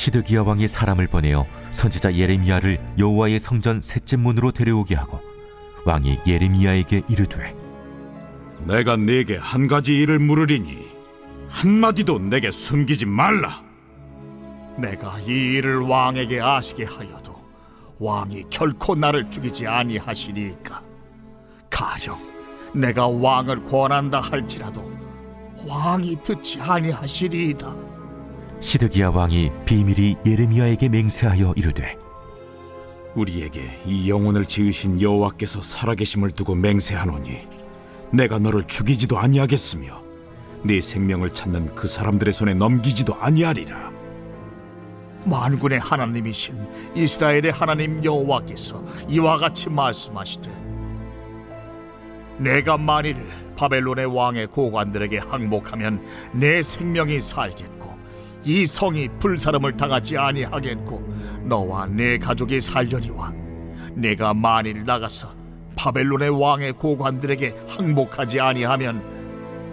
시드기야 왕이 사람을 보내어 선지자 예레미야를 여호와의 성전 셋째 문으로 데려오게 하고 왕이 예레미야에게 이르되 내가 네게 한 가지 일을 물으리니 한마디도 내게 숨기지 말라. 내가 이 일을 왕에게 아시게 하여도 왕이 결코 나를 죽이지 아니하시리이까. 가령 내가 왕을 권한다 할지라도 왕이 듣지 아니하시리이다. 시드기야 왕이 비밀이 예레미야에게 맹세하여 이르되 우리에게 이 영혼을 지으신 여호와께서 살아계심을 두고 맹세하노니 내가 너를 죽이지도 아니하겠으며 네 생명을 찾는 그 사람들의 손에 넘기지도 아니하리라. 만군의 하나님이신 이스라엘의 하나님 여호와께서 이와 같이 말씀하시되 내가 만일 바벨론의 왕의 고관들에게 항복하면 내 생명이 살겠고 이 성이 불사름을 당하지 아니하겠고 너와 내 가족이 살려니와 내가 만일 나가서 바벨론의 왕의 고관들에게 항복하지 아니하면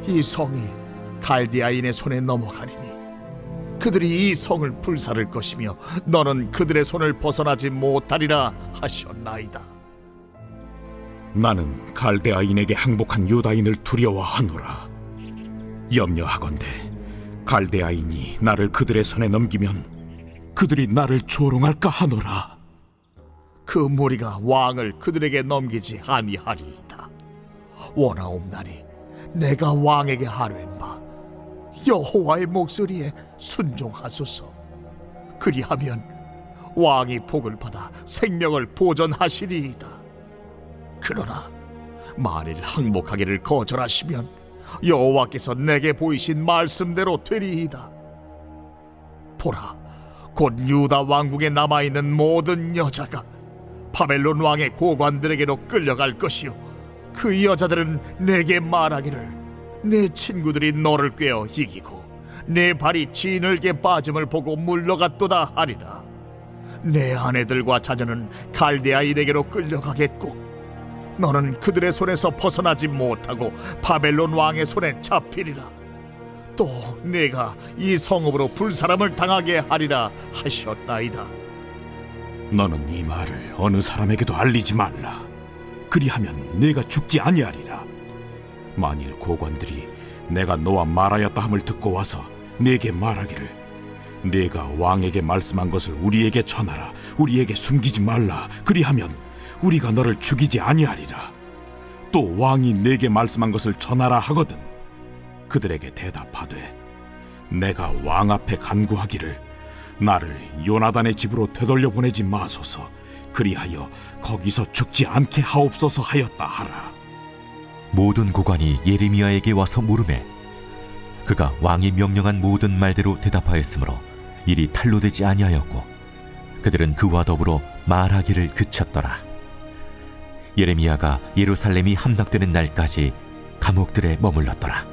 이 성이 갈대아인의 손에 넘어가리니 그들이 이 성을 불사를 것이며 너는 그들의 손을 벗어나지 못하리라 하셨나이다. 나는 갈대아인에게 항복한 유다인을 두려워하노라. 염려하건대 갈대아인이 나를 그들의 손에 넘기면 그들이 나를 조롱할까 하노라. 그 무리가 왕을 그들에게 넘기지 아니하리이다. 원하옵나니 내가 왕에게 하랜바 여호와의 목소리에 순종하소서. 그리하면 왕이 복을 받아 생명을 보전하시리이다. 그러나 만일 항복하기를 거절하시면 여호와께서 내게 보이신 말씀대로 되리이다. 보라, 곧 유다 왕국에 남아있는 모든 여자가 바벨론 왕의 고관들에게로 끌려갈 것이요 그 여자들은 내게 말하기를 내 친구들이 너를 꿰어 이기고 내 발이 진흙에 빠짐을 보고 물러갔도다 하리라. 내 아내들과 자녀는 갈대아인에게로 끌려가겠고 너는 그들의 손에서 벗어나지 못하고 바벨론 왕의 손에 잡히리라. 또 내가 이 성읍으로 불사람을 당하게 하리라 하셨나이다. 너는 이 말을 어느 사람에게도 알리지 말라. 그리하면 내가 죽지 아니하리라. 만일 고관들이 내가 너와 말하였다 함을 듣고 와서 내게 말하기를 내가 왕에게 말씀한 것을 우리에게 전하라. 우리에게 숨기지 말라. 그리하면 우리가 너를 죽이지 아니하리라. 또 왕이 내게 말씀한 것을 전하라 하거든 그들에게 대답하되 내가 왕 앞에 간구하기를 나를 요나단의 집으로 되돌려 보내지 마소서. 그리하여 거기서 죽지 않게 하옵소서 하였다 하라. 모든 고관이 예레미야에게 와서 물으매 그가 왕이 명령한 모든 말대로 대답하였으므로 일이 탄로되지 아니하였고 그들은 그와 더불어 말하기를 그쳤더라. 예레미야가 예루살렘이 함락되는 날까지 감옥들에 머물렀더라.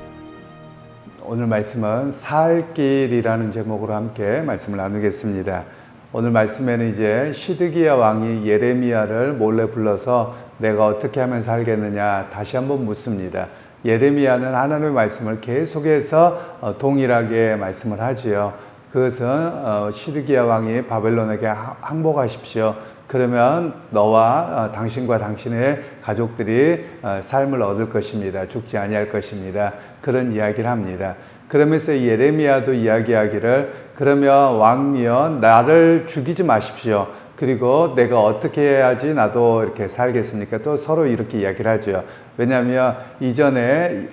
오늘 말씀은 살 길이라는 제목으로 함께 말씀을 나누겠습니다. 오늘 말씀에는 이제 시드기야 왕이 예레미야를 몰래 불러서 내가 어떻게 하면 살겠느냐 다시 한번 묻습니다. 예레미야는 하나님의 말씀을 계속해서 동일하게 말씀을 하지요. 그것은 시드기야 왕이 바벨론에게 항복하십시오. 그러면 너와 당신과 당신의 가족들이 삶을 얻을 것입니다. 죽지 아니할 것입니다. 그런 이야기를 합니다. 그러면서 예레미야도 이야기하기를 그러면 왕이여 나를 죽이지 마십시오. 그리고 내가 어떻게 해야지 나도 이렇게 살겠습니까? 또 서로 이렇게 이야기를 하죠. 왜냐하면 이전에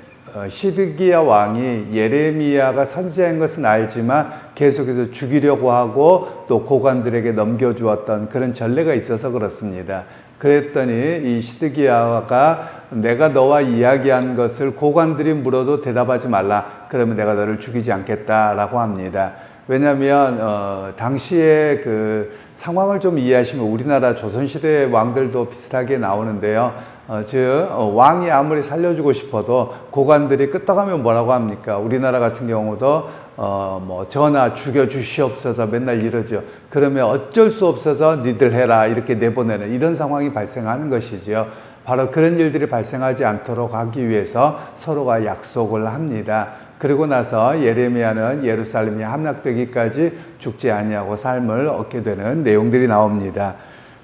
시드기야 왕이 예레미야가 선지자인 것은 알지만 계속해서 죽이려고 하고 또 고관들에게 넘겨주었던 그런 전례가 있어서 그렇습니다. 그랬더니 이 시드기야가 내가 너와 이야기한 것을 고관들이 물어도 대답하지 말라. 그러면 내가 너를 죽이지 않겠다라고 합니다. 왜냐하면 당시의 그 상황을 좀 이해하시면 우리나라 조선시대 왕들도 비슷하게 나오는데요. 즉 왕이 아무리 살려주고 싶어도 고관들이 끄떡하면 뭐라고 합니까? 우리나라 같은 경우도 뭐 전하 죽여주시옵소서 맨날 이러죠. 그러면 어쩔 수 없어서 니들 해라 이렇게 내보내는 이런 상황이 발생하는 것이죠. 바로 그런 일들이 발생하지 않도록 하기 위해서 서로가 약속을 합니다. 그리고 나서 예레미야는 예루살렘이 함락되기까지 죽지 아니하고 삶을 얻게 되는 내용들이 나옵니다.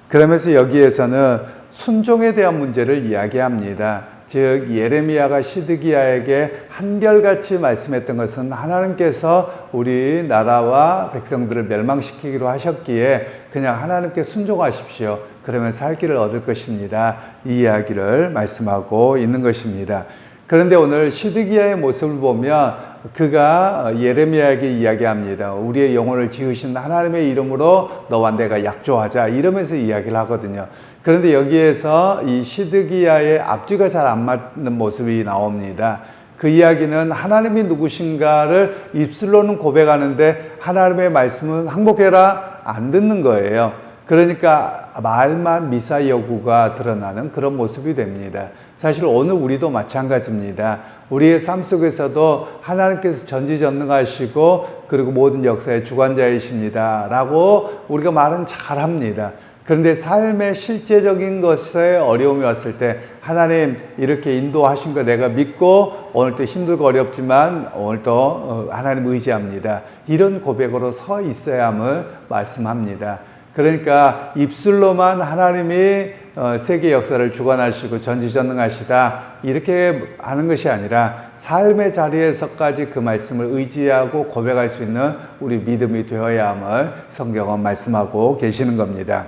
그러면서 여기에서는 순종에 대한 문제를 이야기합니다. 즉 예레미야가 시드기야에게 한결같이 말씀했던 것은 하나님께서 우리 나라와 백성들을 멸망시키기로 하셨기에 그냥 하나님께 순종하십시오. 그러면 살 길을 얻을 것입니다. 이 이야기를 말씀하고 있는 것입니다. 그런데 오늘 시드기야의 모습을 보면 그가 예레미야에게 이야기합니다. 우리의 영혼을 지으신 하나님의 이름으로 너와 내가 약조하자, 이러면서 이야기를 하거든요. 그런데 여기에서 이 시드기야의 앞뒤가 잘 안 맞는 모습이 나옵니다. 그 이야기는 하나님이 누구신가를 입술로는 고백하는데 하나님의 말씀은 항복해라, 안 듣는 거예요. 그러니까 말만 미사 여구가 드러나는 그런 모습이 됩니다. 사실 오늘 우리도 마찬가지입니다. 우리의 삶 속에서도 하나님께서 전지전능하시고 그리고 모든 역사의 주관자이십니다 라고 우리가 말은 잘합니다. 그런데 삶의 실제적인 것에 어려움이 왔을 때 하나님 이렇게 인도하신 거 내가 믿고 오늘도 힘들고 어렵지만 오늘도 하나님 의지합니다. 이런 고백으로 서 있어야 함을 말씀합니다. 그러니까 입술로만 하나님이 세계 역사를 주관하시고 전지전능하시다 이렇게 하는 것이 아니라 삶의 자리에서까지 그 말씀을 의지하고 고백할 수 있는 우리 믿음이 되어야 함을 성경은 말씀하고 계시는 겁니다.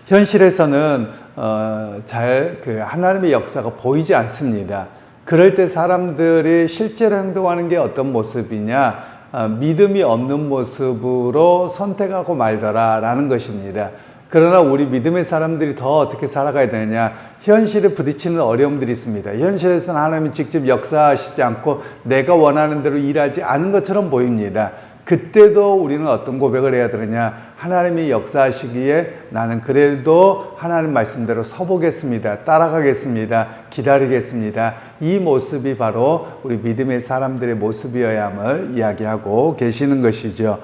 현실에서는 하나님의 역사가 보이지 않습니다. 그럴 때 사람들이 실제로 행동하는 게 어떤 모습이냐? 믿음이 없는 모습으로 선택하고 말더라라는 것입니다. 그러나 우리 믿음의 사람들이 더 어떻게 살아가야 되느냐? 현실에 부딪히는 어려움들이 있습니다. 현실에서는 하나님이 직접 역사하시지 않고 내가 원하는 대로 일하지 않은 것처럼 보입니다. 그때도 우리는 어떤 고백을 해야 되느냐? 하나님이 역사하시기에 나는 그래도 하나님 말씀대로 서보겠습니다. 따라가겠습니다. 기다리겠습니다. 이 모습이 바로 우리 믿음의 사람들의 모습이어야 함을 이야기하고 계시는 것이죠.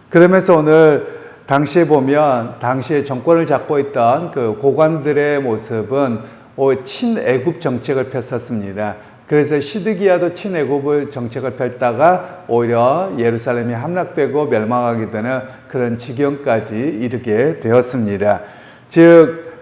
그러면서 오늘 당시에 보면 당시에 정권을 잡고 있던 그 고관들의 모습은 친애굽 정책을 폈었습니다. 그래서 시드기야도 친애굽을 정책을 펼다가 오히려 예루살렘이 함락되고 멸망하게 되는 그런 지경까지 이르게 되었습니다. 즉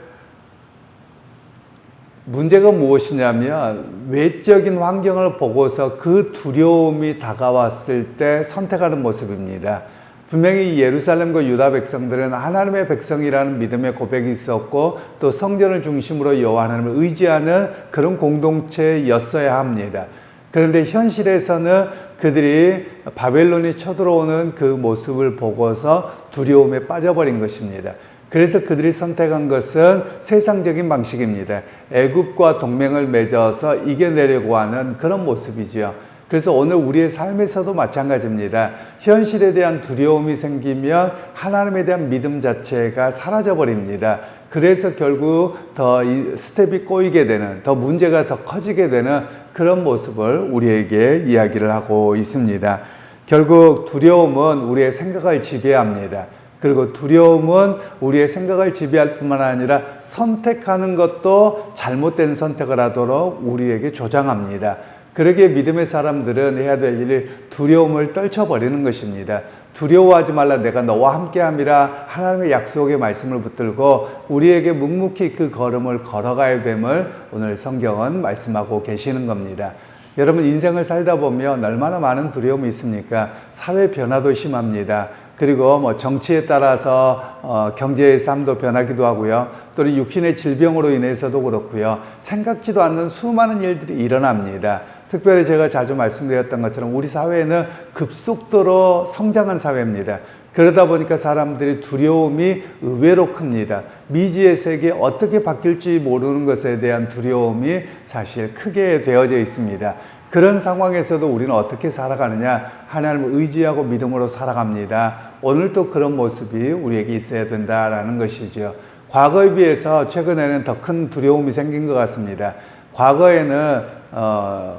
문제가 무엇이냐면 외적인 환경을 보고서 그 두려움이 다가왔을 때 선택하는 모습입니다. 분명히 예루살렘과 유다 백성들은 하나님의 백성이라는 믿음의 고백이 있었고 또 성전을 중심으로 여호와 하나님을 의지하는 그런 공동체였어야 합니다. 그런데 현실에서는 그들이 바벨론이 쳐들어오는 그 모습을 보고서 두려움에 빠져버린 것입니다. 그래서 그들이 선택한 것은 세상적인 방식입니다. 애굽과 동맹을 맺어서 이겨내려고 하는 그런 모습이지요. 그래서 오늘 우리의 삶에서도 마찬가지입니다. 현실에 대한 두려움이 생기면 하나님에 대한 믿음 자체가 사라져 버립니다. 그래서 결국 더 이 스텝이 꼬이게 되는, 더 문제가 더 커지게 되는 그런 모습을 우리에게 이야기를 하고 있습니다. 결국 두려움은 우리의 생각을 지배합니다. 그리고 두려움은 우리의 생각을 지배할 뿐만 아니라 선택하는 것도 잘못된 선택을 하도록 우리에게 조장합니다. 그러기에 믿음의 사람들은 해야 될 일이 두려움을 떨쳐버리는 것입니다. 두려워하지 말라, 내가 너와 함께함이라 하나님의 약속의 말씀을 붙들고 우리에게 묵묵히 그 걸음을 걸어가야 됨을 오늘 성경은 말씀하고 계시는 겁니다. 여러분 인생을 살다 보면 얼마나 많은 두려움이 있습니까? 사회 변화도 심합니다. 그리고 정치에 따라서 경제의 삶도 변하기도 하고요. 또는 육신의 질병으로 인해서도 그렇고요. 생각지도 않는 수많은 일들이 일어납니다. 특별히 제가 자주 말씀드렸던 것처럼 우리 사회는 급속도로 성장한 사회입니다. 그러다 보니까 사람들이 두려움이 의외로 큽니다. 미지의 세계 어떻게 바뀔지 모르는 것에 대한 두려움이 사실 크게 되어져 있습니다. 그런 상황에서도 우리는 어떻게 살아가느냐? 하나님을 의지하고 믿음으로 살아갑니다. 오늘도 그런 모습이 우리에게 있어야 된다라는 것이죠. 과거에 비해서 최근에는 더 큰 두려움이 생긴 것 같습니다. 과거에는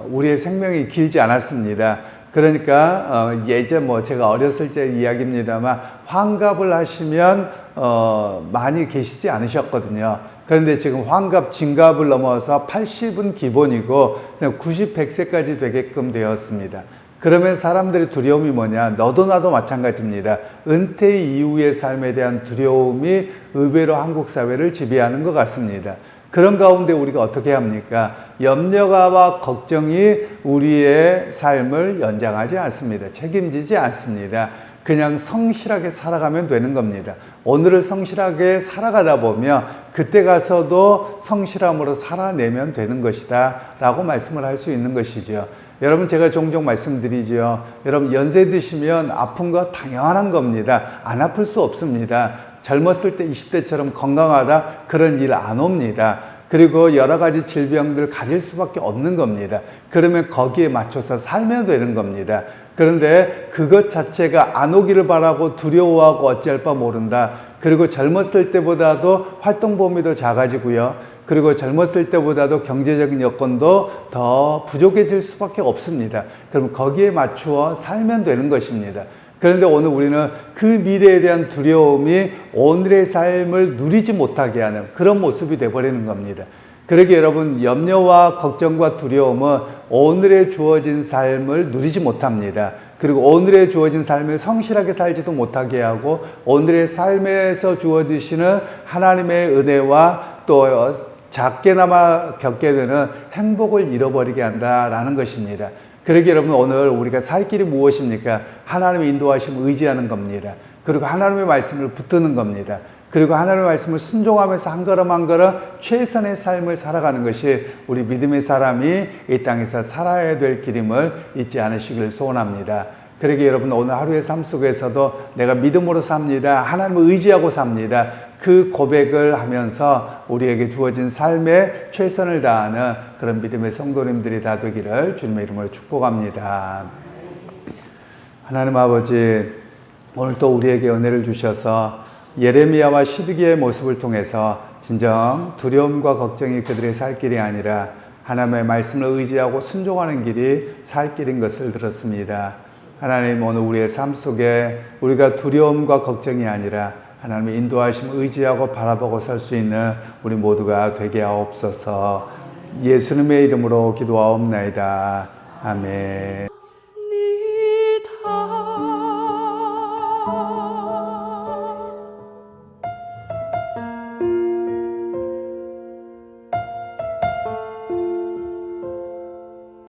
우리의 생명이 길지 않았습니다. 그러니까 예전 제가 어렸을 때 이야기입니다만 환갑을 하시면 많이 계시지 않으셨거든요. 그런데 지금 환갑, 진갑을 넘어서 80은 기본이고 90, 100세까지 되게끔 되었습니다. 그러면 사람들의 두려움이 뭐냐? 너도 나도 마찬가지입니다. 은퇴 이후의 삶에 대한 두려움이 의외로 한국 사회를 지배하는 것 같습니다. 그런 가운데 우리가 어떻게 합니까? 염려와 걱정이 우리의 삶을 연장하지 않습니다. 책임지지 않습니다. 그냥 성실하게 살아가면 되는 겁니다. 오늘을 성실하게 살아가다 보면 그때 가서도 성실함으로 살아내면 되는 것이다 라고 말씀을 할 수 있는 것이죠. 여러분, 제가 종종 말씀드리죠. 여러분, 연세 드시면 아픈 거 당연한 겁니다. 안 아플 수 없습니다. 젊었을 때 20대처럼 건강하다 그런 일 안 옵니다. 그리고 여러 가지 질병들 가질 수밖에 없는 겁니다. 그러면 거기에 맞춰서 살면 되는 겁니다. 그런데 그것 자체가 안 오기를 바라고 두려워하고 어찌할 바 모른다. 그리고 젊었을 때보다도 활동 범위도 더 작아지고요. 그리고 젊었을 때보다도 경제적인 여건도 더 부족해질 수밖에 없습니다. 그럼 거기에 맞추어 살면 되는 것입니다. 그런데 오늘 우리는 그 미래에 대한 두려움이 오늘의 삶을 누리지 못하게 하는 그런 모습이 되어버리는 겁니다. 그러기에 여러분, 염려와 걱정과 두려움은 오늘의 주어진 삶을 누리지 못합니다. 그리고 오늘의 주어진 삶을 성실하게 살지도 못하게 하고 오늘의 삶에서 주어지시는 하나님의 은혜와 또 작게나마 겪게 되는 행복을 잃어버리게 한다라는 것입니다. 그러기에 여러분, 오늘 우리가 살 길이 무엇입니까? 하나님의 인도하심을 의지하는 겁니다. 그리고 하나님의 말씀을 붙드는 겁니다. 그리고 하나님의 말씀을 순종하면서 한 걸음 한 걸음 최선의 삶을 살아가는 것이 우리 믿음의 사람이 이 땅에서 살아야 될 길임을 잊지 않으시길 소원합니다. 그러기에 여러분, 오늘 하루의 삶 속에서도 내가 믿음으로 삽니다. 하나님을 의지하고 삽니다. 그 고백을 하면서 우리에게 주어진 삶에 최선을 다하는 그런 믿음의 성도님들이 다 되기를 주님의 이름으로 축복합니다. 하나님 아버지, 오늘 또 우리에게 은혜를 주셔서 예레미야와 시드기야의 모습을 통해서 진정 두려움과 걱정이 그들의 살 길이 아니라 하나님의 말씀을 의지하고 순종하는 길이 살 길인 것을 들었습니다. 하나님, 오늘 우리의 삶 속에 우리가 두려움과 걱정이 아니라 하나님의 인도하심을 의지하고 바라보고 살 수 있는 우리 모두가 되게 하옵소서. 예수님의 이름으로 기도하옵나이다. 아멘.